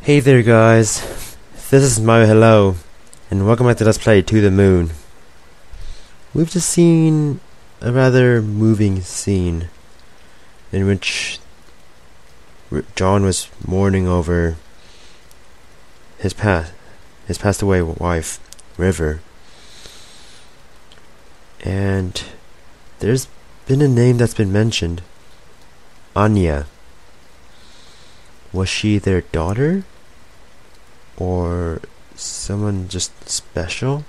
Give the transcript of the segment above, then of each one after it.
Hey there guys, this is Mo Hello, and welcome back to Let's Play To The Moon. We've just seen a rather moving scene in which John was mourning over his passed away wife, River. And there's been a name that's been mentioned, Anya. Was she their daughter? Or someone just special?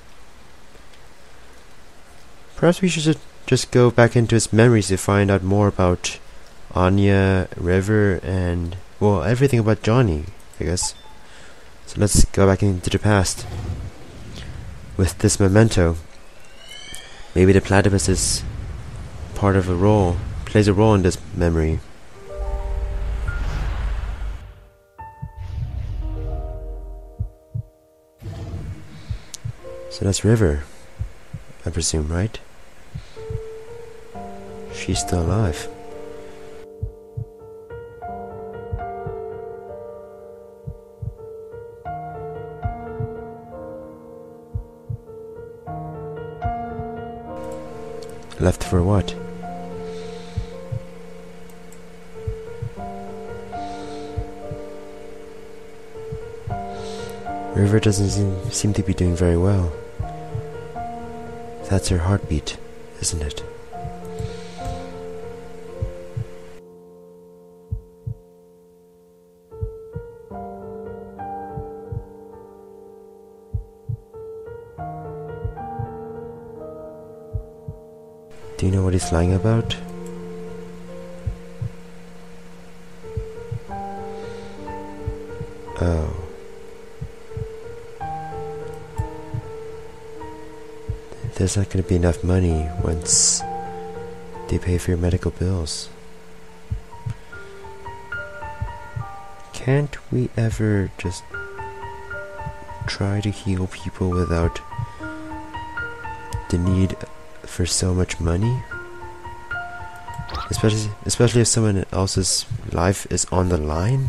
Perhaps we should just go back into his memories to find out more about Anya, River, and, well, everything about Johnny, I guess. So let's go back into the past with this memento. Maybe the platypus is plays a role in this memory. So that's River, I presume, right? She's still alive. Left for what? River doesn't seem to be doing very well. That's her heartbeat, isn't it? Do you know what he's lying about? Oh. There's not going to be enough money once they pay for your medical bills. Can't we ever just try to heal people without the need for so much money? Especially if someone else's life is on the line?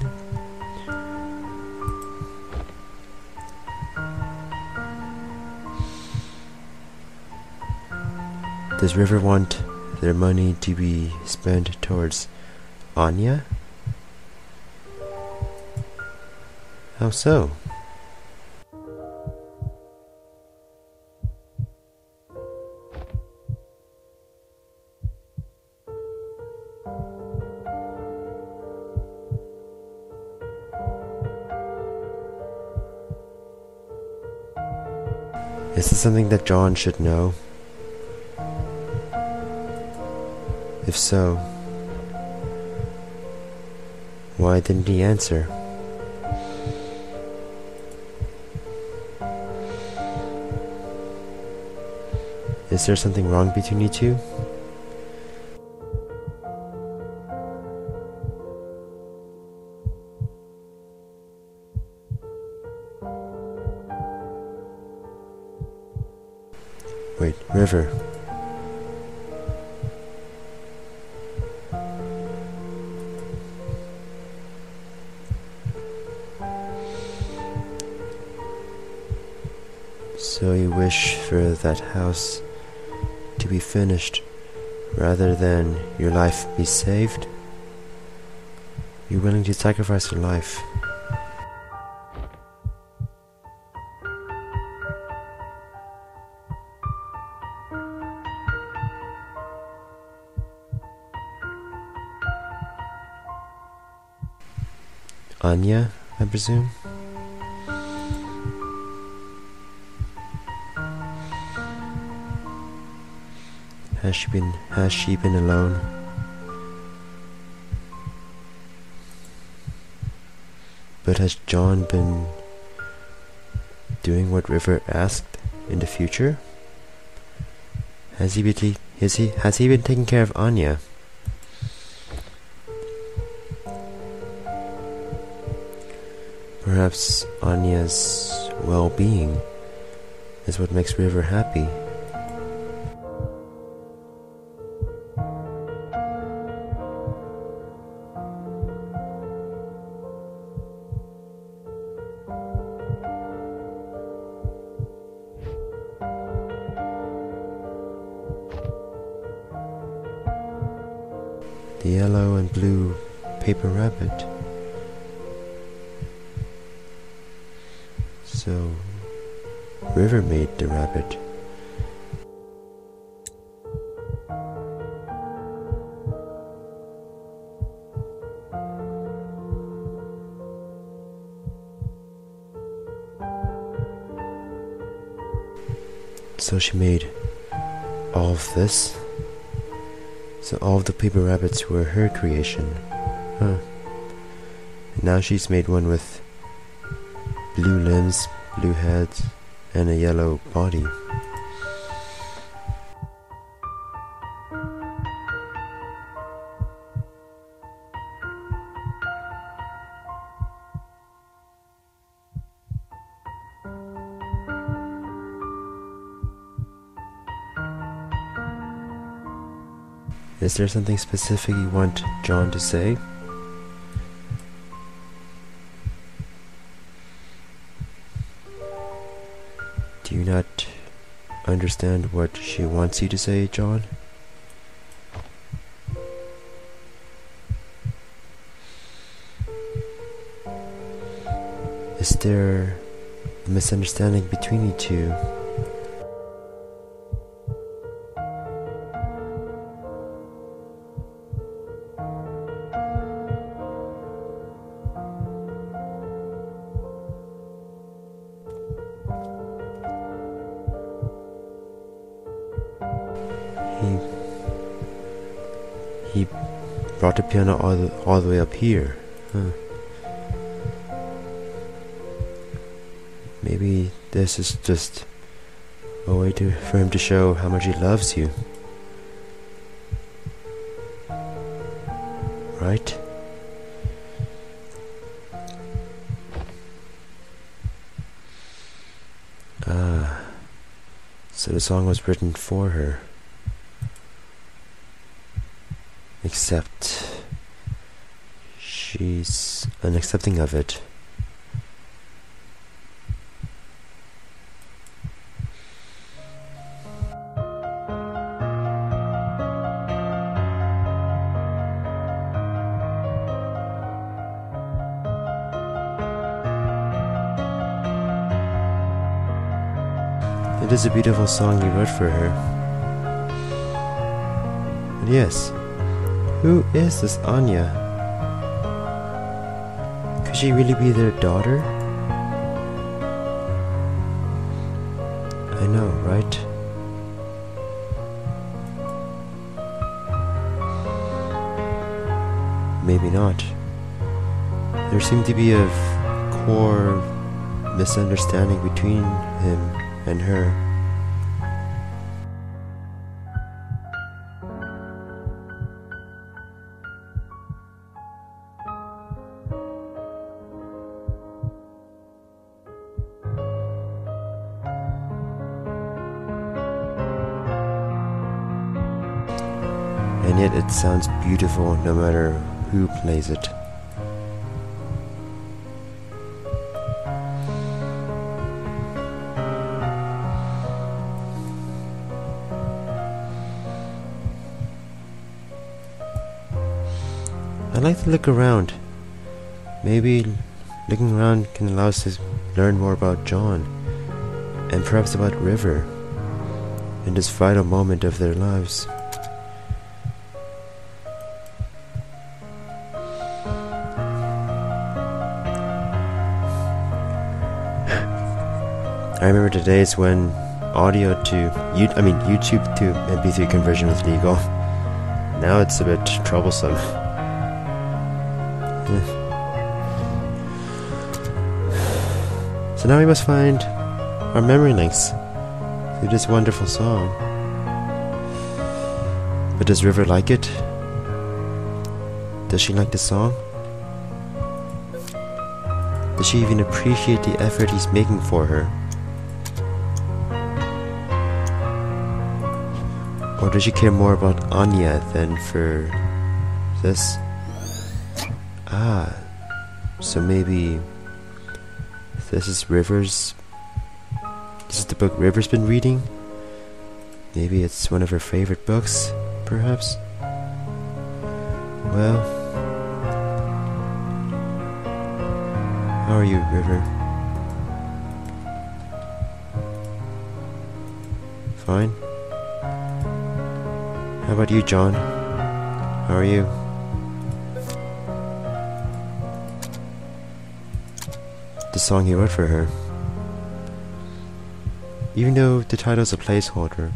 Does River want their money to be spent towards Anya? How so? Is this something that John should know? If so, why didn't he answer? Is there something wrong between you two? Wait, River. So you wish for that house to be finished rather than your life be saved? You're willing to sacrifice your life. Anya, I presume? Has she been alone? But has John been doing what River asked in the future? Has he been taking care of Anya? Perhaps Anya's well-being is what makes River happy. the yellow and blue paper rabbit. So, River made the rabbit. So she made all of this. So all of the paper rabbits were her creation. Huh. And now she's made one with blue limbs, blue heads, and a yellow body. Is there something specific you want John to say? Do you not understand what she wants you to say, John? Is there a misunderstanding between you two? He brought the piano all the way up here. Huh. Maybe this is just a way for him to show how much he loves you. Right? So the song was written for her. Except she's unaccepting of it. It is a beautiful song you wrote for her. But yes, who is this Anya? Could she really be their daughter? I know, right? Maybe not. There seemed to be a core misunderstanding between him and her. And yet it sounds beautiful no matter who plays it. I'd like to look around. Maybe looking around can allow us to learn more about John, and perhaps about River, in this vital moment of their lives. I remember the days when audio to YouTube to MP3 conversion was legal. Now it's a bit troublesome. So now we must find our memory links to this wonderful song. But does River like it? Does she like the song? Does she even appreciate the effort he's making for her? Or does she care more about Anya than for this? So maybe this is River's... This is the book River's been reading? Maybe it's one of her favorite books, perhaps? Well, how are you, River? Fine. How about you, John? How are you? The song he wrote for her. Even though the title's a placeholder,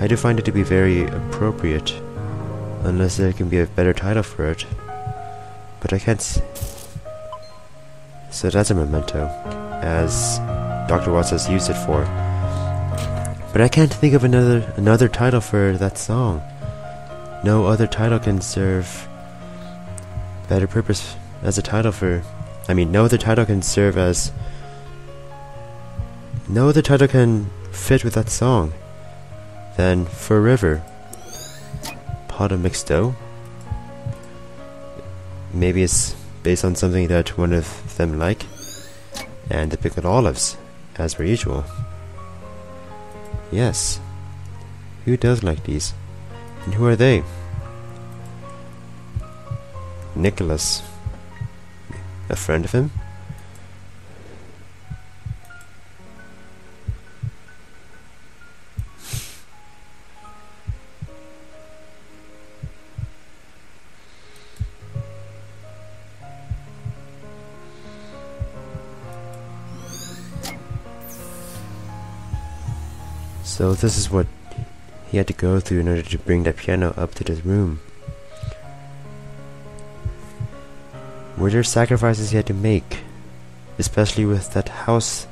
I do find it to be very appropriate, unless there can be a better title for it. But I can't so that's a memento, as Dr. Watts has used it for. But I can't think of another title for that song. No other title can serve better purpose as a title for... no other title can serve as... No other title can fit with that song than For River. Pot of mixed dough? Maybe it's based on something that one of them like. And the pickled olives, as per usual. Yes. Who does like these? And who are they? Nicholas. A friend of him? So this is what he had to go through in order to bring that piano up to this room. Were there sacrifices he had to make, especially with that house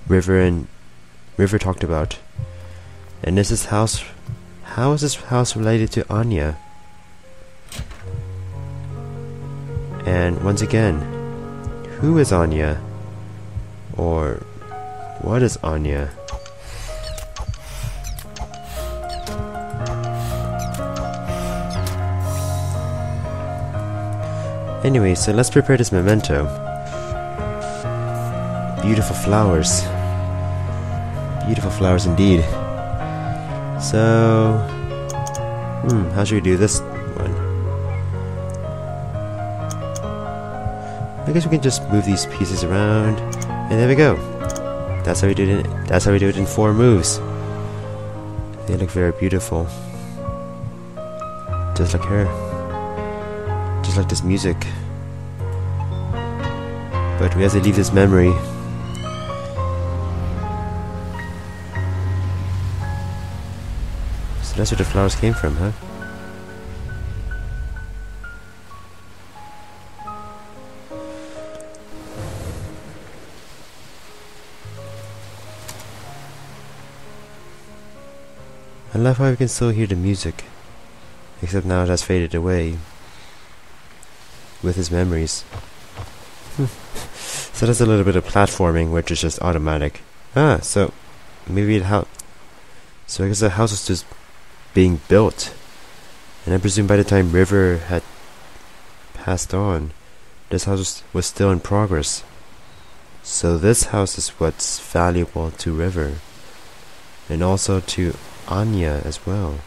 River talked about? And is this house... How is this house related to Anya? And once again, who is Anya? Or what is Anya? Anyway, so let's prepare this memento. Beautiful flowers. Beautiful flowers indeed. So... how should we do this one? I guess we can just move these pieces around. And there we go. That's how we do it. That's how we do it in 4 moves. They look very beautiful. Just like her. Just like this music. But we have to leave this memory. So that's where the flowers came from, huh? I love how we can still hear the music, except now it has faded away with his memories. So that's a little bit of platforming, which is just automatic. So maybe it helped. So I guess the house was just being built, and I presume by the time River had passed on, this house was still in progress. So this house is what's valuable to River, and also to Anya as well.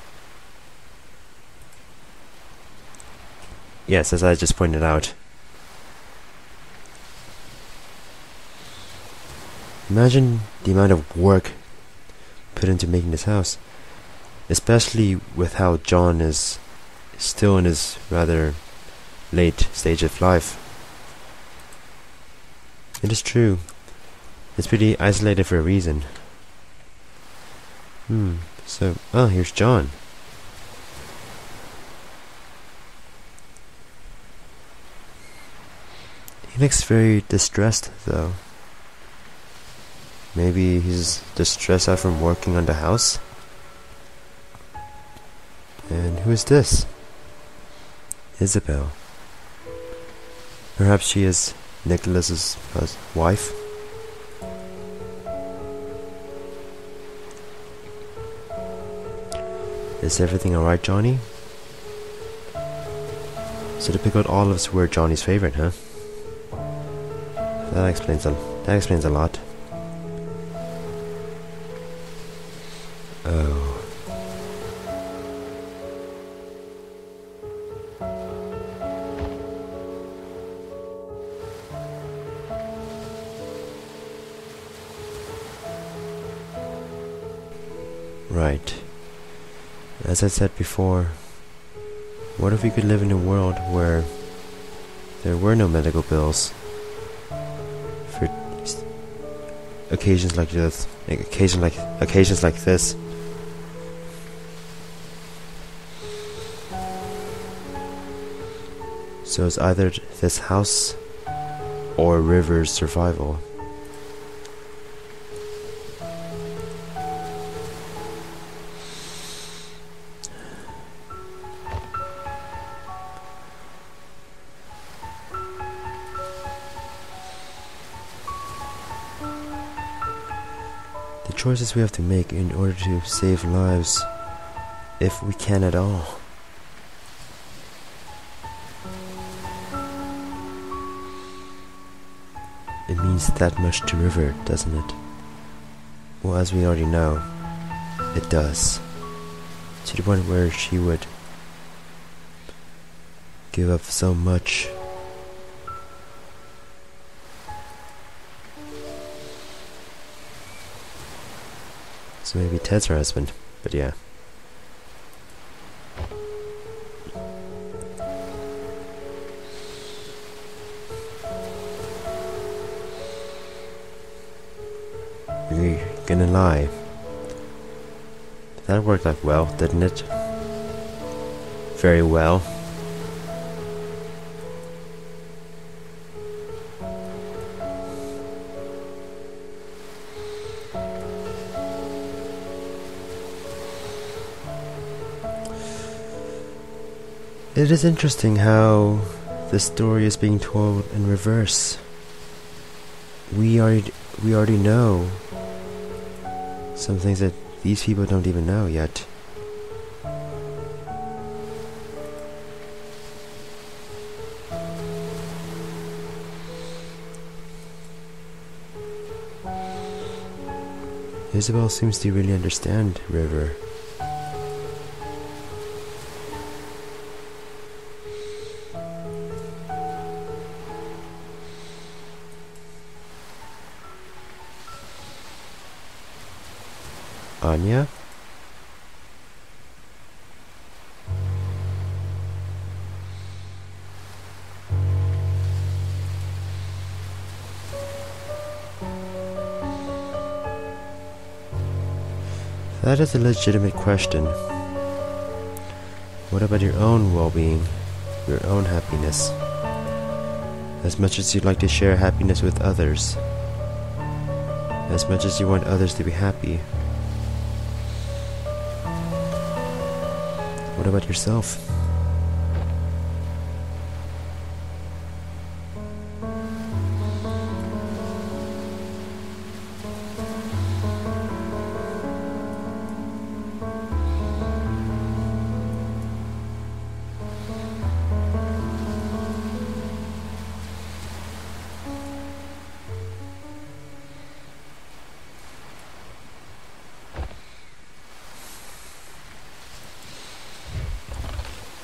Yes, as I just pointed out. Imagine the amount of work put into making this house, especially with how John is still in his rather late stage of life. It is true. It's pretty isolated for a reason. So, here's John. He looks very distressed, though. Maybe he's distressed out from working on the house? And who is this? Isabel. Perhaps she is Nicholas's wife? Is everything alright, Johnny? So the pickled olives were Johnny's favorite, huh? That explains a lot. Oh. Right. As I said before, what if we could live in a world where there were no medical bills for occasions like this, occasions like this? So it's either this house or River's survival. The choices we have to make in order to save lives, if we can at all. It means that much to River, doesn't it? Well, as we already know, it does. To the point where she would give up so much. So maybe Ted's her husband, but yeah. You're gonna lie. That worked out well, didn't it? Very well. It is interesting how the story is being told in reverse. We already know some things that these people don't even know yet. Isabel seems to really understand River. Anya? That is a legitimate question. What about your own well-being, your own happiness? As much as you'd like to share happiness with others, as much as you want others to be happy, what about yourself?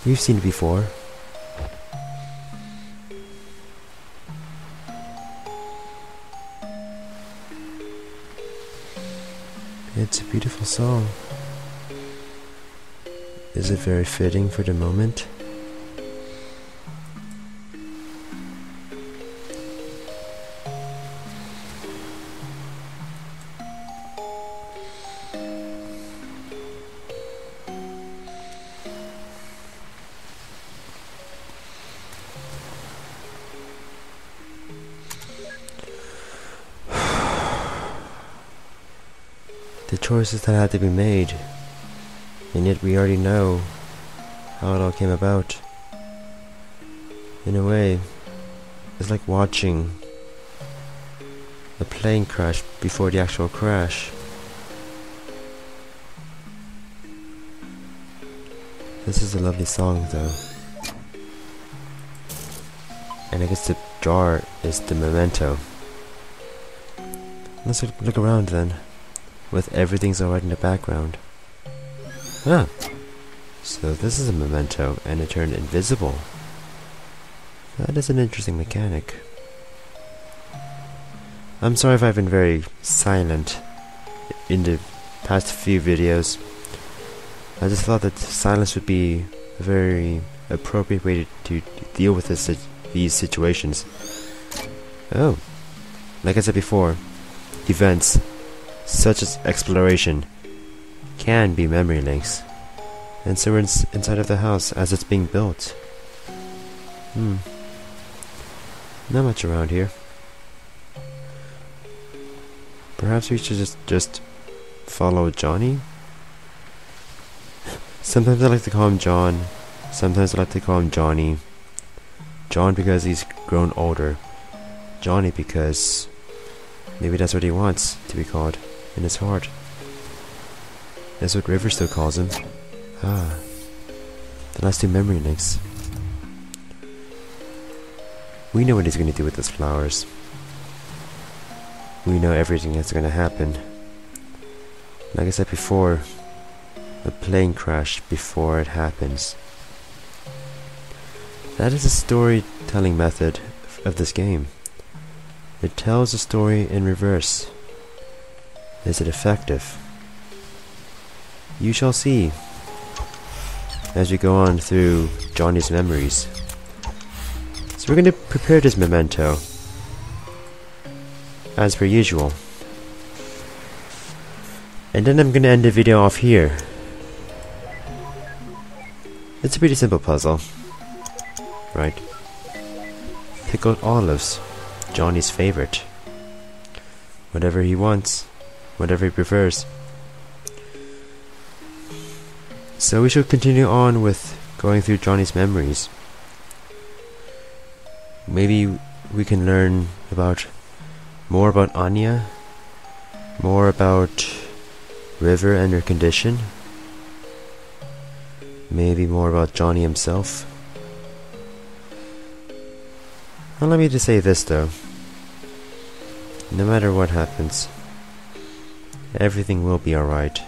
We've seen it before. It's a beautiful song. Is it very fitting for the moment? The choices that had to be made, and yet we already know how it all came about. In a way, it's like watching a plane crash before the actual crash. This is a lovely song though. And I guess the jar is the memento. Let's look around then. With everything's alright in the background. Ah, so this is a memento and it turned invisible. That is an interesting mechanic. I'm sorry if I've been very silent in the past few videos, I just thought that silence would be a very appropriate way to deal with these situations. Oh, like I said before, events such as exploration can be memory links. And so we're inside of the house as it's being built. Not much around here. Perhaps we should just follow Johnny? Sometimes I like to call him John. Sometimes I like to call him Johnny. John because he's grown older. Johnny because maybe that's what he wants to be called in his heart. That's what River still calls him. Ah, the last two memory links. We know what he's going to do with those flowers. We know everything that's going to happen. Like I said before, a plane crash before it happens. That is the storytelling method of this game. It tells a story in reverse. Is it effective? You shall see as we go on through Johnny's memories. So we're going to prepare this memento as per usual. And then I'm going to end the video off here. It's a pretty simple puzzle, right? Pickled olives, Johnny's favorite. Whatever he wants, whatever he prefers. So we should continue on with going through Johnny's memories. Maybe we can learn more about Anya, more about River and her condition, maybe more about Johnny himself. Allow me to say this though, no matter what happens, everything will be alright.